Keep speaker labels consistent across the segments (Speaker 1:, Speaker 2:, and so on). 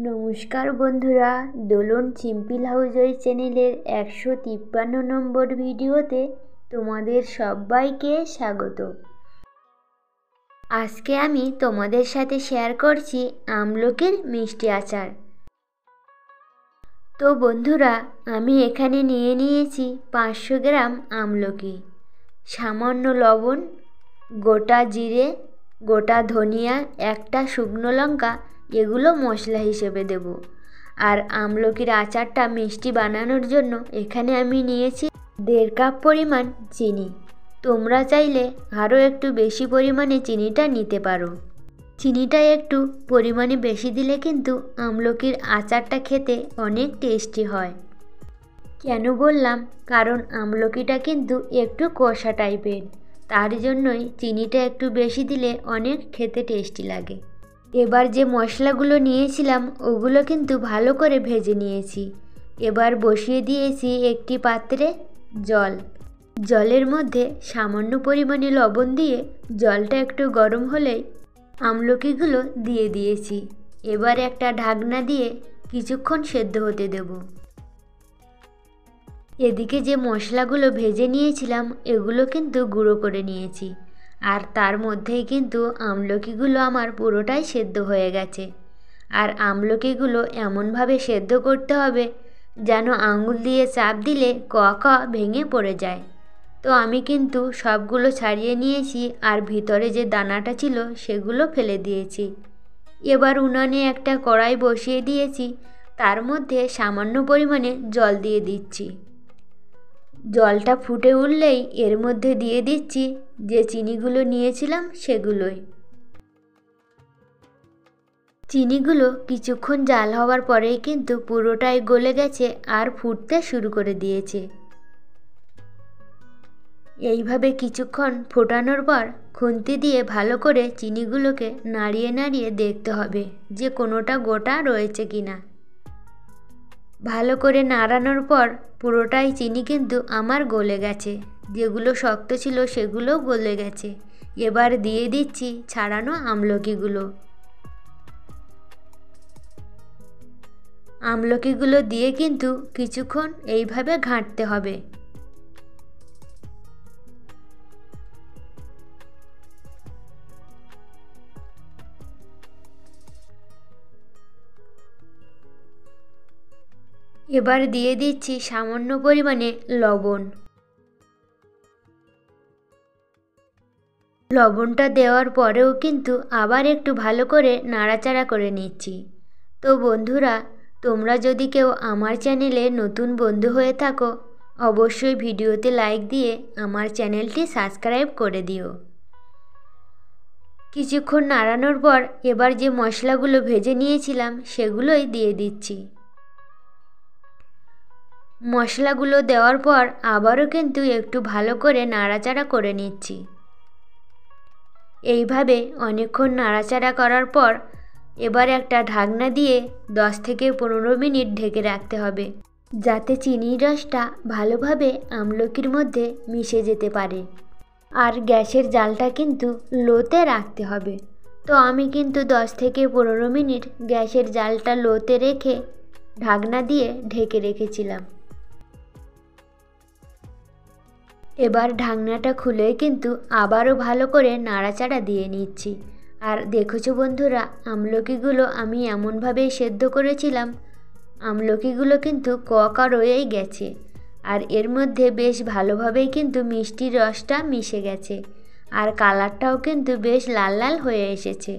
Speaker 1: নমস্কার বন্ধুরা, দোলন simple housewife চ্যানেলের 153 নম্বর ভিডিওতে তোমাদের সবাইকে স্বাগত। আজকে আমি তোমাদের সাথে শেয়ার করছি আমলকির মিষ্টি আচার। তো বন্ধুরা, আমি এখানে নিয়ে নিয়েছি 500 গ্রাম আমলকি, সামান্য লবণ, গোটা জিরে, গোটা ধনিয়া, একটা শুকনো লঙ্কা, এগুলো মশলা হিসেবে দেব। আর আমলকির আচারটা মিষ্টি বানানোর জন্য এখানে আমি নিয়েছি 1.5 কাপ পরিমাণ চিনি। তোমরা চাইলে আরও একটু বেশি পরিমাণে চিনিটা নিতে পারো। চিনিটা একটু পরিমাণে বেশি দিলে কিন্তু আমলকির আচারটা খেতে অনেক টেস্টি হয়। কেন বললাম? কারণ আমলকিটা কিন্তু একটু কষা টাইপের, তার জন্যই চিনিটা একটু বেশি দিলে অনেক খেতে টেস্টি লাগে। এবার যে মশলাগুলো নিয়েছিলাম ওগুলো কিন্তু ভালো করে ভেজে নিয়েছি। এবার বসিয়ে দিয়েছি একটি পাত্রে জল। জলের মধ্যে সামান্য পরিমাণে লবণ দিয়ে জলটা একটু গরম হলেই আমলকিগুলো দিয়ে দিয়েছি। এবার একটা ঢাকনা দিয়ে কিছুক্ষণ সেদ্ধ হতে দেব। এদিকে যে মশলাগুলো ভেজে নিয়েছিলাম এগুলো কিন্তু গুঁড়ো করে নিয়েছি, আর তার মধ্যেই কিন্তু আমলকিগুলো আমার পুরোটাই সেদ্ধ হয়ে গেছে। আর আমলকিগুলো এমনভাবে সেদ্ধ করতে হবে যেন আঙুল দিয়ে চাপ দিলে ক ভেঙে পড়ে যায়। তো আমি কিন্তু সবগুলো ছাড়িয়ে নিয়েছি, আর ভিতরে যে দানাটা ছিল সেগুলো ফেলে দিয়েছি। এবার উনানে একটা কড়াই বসিয়ে দিয়েছি, তার মধ্যে সামান্য পরিমাণে জল দিয়ে দিচ্ছি। জলটা ফুটে উঠলেই এর মধ্যে দিয়ে দিচ্ছি যে চিনিগুলো নিয়েছিলাম সেগুলোই। চিনিগুলো কিছুক্ষণ জাল হওয়ার পরেই কিন্তু পুরোটাই গলে গেছে আর ফুটতে শুরু করে দিয়েছে। এইভাবে কিছুক্ষণ ফোটানোর পর খুন্তি দিয়ে ভালো করে চিনিগুলোকে নাড়িয়ে নাড়িয়ে দেখতে হবে যে কোনোটা গোটা রয়েছে কিনা। ভালো করে নাড়ানোর পর পুরোটাই চিনি কিন্তু আমার গলে গেছে, যেগুলো শক্ত ছিল সেগুলো গলে গেছে। এবার দিয়ে দিচ্ছি ছাড়ানো আমলকিগুলো। আমলকিগুলো দিয়ে কিন্তু কিছুক্ষণ এইভাবে ঘাঁটতে হবে। এবার দিয়ে দিচ্ছি সামান্য পরিমাণে লবণ। লবণটা দেওয়ার পরেও কিন্তু আবার একটু ভালো করে নাড়াচাড়া করে নিচ্ছি। তো বন্ধুরা, তোমরা যদি কেউ আমার চ্যানেলে নতুন বন্ধু হয়ে থাকো অবশ্যই ভিডিওতে লাইক দিয়ে আমার চ্যানেলটি সাবস্ক্রাইব করে দিও। কিছুক্ষণ নাড়ানোর পর এবার যে মশলাগুলো ভেজে নিয়েছিলাম সেগুলোই দিয়ে দিচ্ছি। মশলাগুলো দেওয়ার পর আবারও কিন্তু একটু ভালো করে নাড়াচাড়া করে নিচ্ছি। এইভাবে অনেকক্ষণ নাড়াচাড়া করার পর এবার একটা ঢাকনা দিয়ে 10 থেকে 15 মিনিট ঢেকে রাখতে হবে, যাতে চিনির রসটা ভালোভাবে আমলকির মধ্যে মিশে যেতে পারে। আর গ্যাসের জালটা কিন্তু লোতে রাখতে হবে। তো আমি কিন্তু 10 থেকে 15 মিনিট গ্যাসের জালটা লোতে রেখে ঢাকনা দিয়ে ঢেকে রেখেছিলাম। এবার ঢাকনাটা খুলে কিন্তু আবারও ভালো করে নাড়াচাড়া দিয়ে নিচ্ছি। আর দেখেছো বন্ধুরা, আমলকিগুলো আমি এমনভাবেই সেদ্ধ করেছিলাম, আমলকিগুলো কিন্তু কা রয়েই গেছে। আর এর মধ্যে বেশ ভালোভাবেই কিন্তু মিষ্টির রসটা মিশে গেছে, আর কালারটাও কিন্তু বেশ লাল লাল হয়ে এসেছে।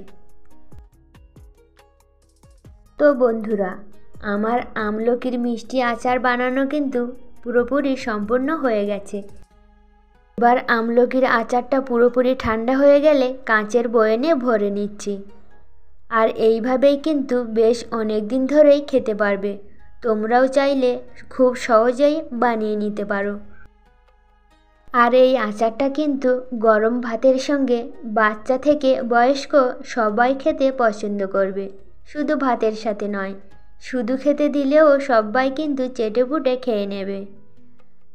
Speaker 1: তো বন্ধুরা, আমার আমলকির মিষ্টি আচার বানানো কিন্তু পুরোপুরি সম্পূর্ণ হয়ে গেছে। এবার আমলকির আচারটা পুরোপুরি ঠান্ডা হয়ে গেলে কাঁচের বয়ামে ভরে নিচ্ছি। আর এইভাবেই কিন্তু বেশ অনেক দিন ধরেই খেতে পারবে। তোমরাও চাইলে খুব সহজেই বানিয়ে নিতে পারো। আর এই আচারটা কিন্তু গরম ভাতের সঙ্গে বাচ্চা থেকে বয়স্ক সবাই খেতে পছন্দ করবে। শুধু ভাতের সাথে নয়, শুধু খেতে দিলেও সবাই কিন্তু চেটেপুটে খেয়ে নেবে।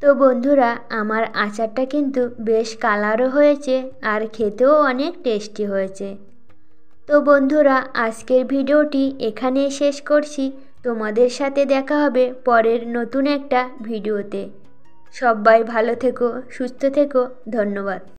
Speaker 1: তো বন্ধুরা, আমার আচারটা কিন্তু বেশ কালারও হয়েছে আর খেতেও অনেক টেস্টি হয়েছে। তো বন্ধুরা, আজকের ভিডিওটি এখানেই শেষ করছি। তোমাদের সাথে দেখা হবে পরের নতুন একটা ভিডিওতে। সবাই ভালো থেকো, সুস্থ থেকো। ধন্যবাদ।